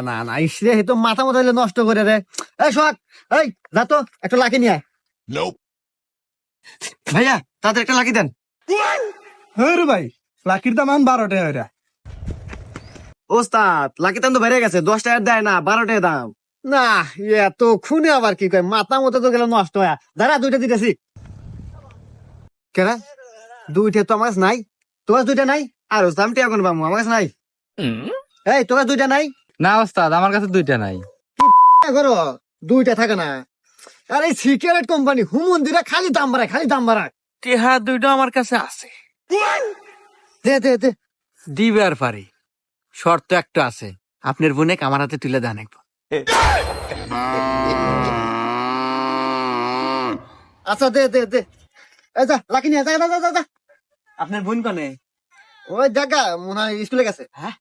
না না ইসরে তো মাথা মতো নষ্ট করে রে। এই সোহাগ, এই যা তো একটা লাকি নিয়ে আয়। ভাইয়া তাদের একটা লাকি দেন। হ্যাঁ রে ভাই, লাকির দাম এখন 12 টাকা হইরা। ওস্তাদ লাকি দাম তো বেড়ে গেছে, 10 টাকার দেয় না, 12 টাকা দাম। না এত খুনে আবার কি কয়, মাথা মতো তো গেল নষ্ট হয়ে। দাঁড়া দুইটা দিতেছি। কেন দুইটা তো আমার কাছে নাই, তোমার দুইটা নাই? আর ওস্তাদ আমি টিয়া কোন পাবো, আমার কাছে নাই। এই তোমার দুইটা নাই? না ওস্তাদ, আমার কাছে দুইটা নাই। করো দুইটা থাকে না। আরে সিগারেট কোম্পানি হুমন্দিরা খালি দাম বাড়ায়, খালি দাম বাড়ায়। টেহা দুইটা আমার কাছে আছে, দে দে দে। দিবে আর পারি। শর্ত একটা আছে, আপনার বোনে আমার হাতে তুলে দেন একবার। আচ্ছা দে দে দে। এই যা লাকি নিয়ে যা যা যা যা। আপনার বোন কনে? ওই জায়গা মনে হয় স্কুলে গেছে। হ্যাঁ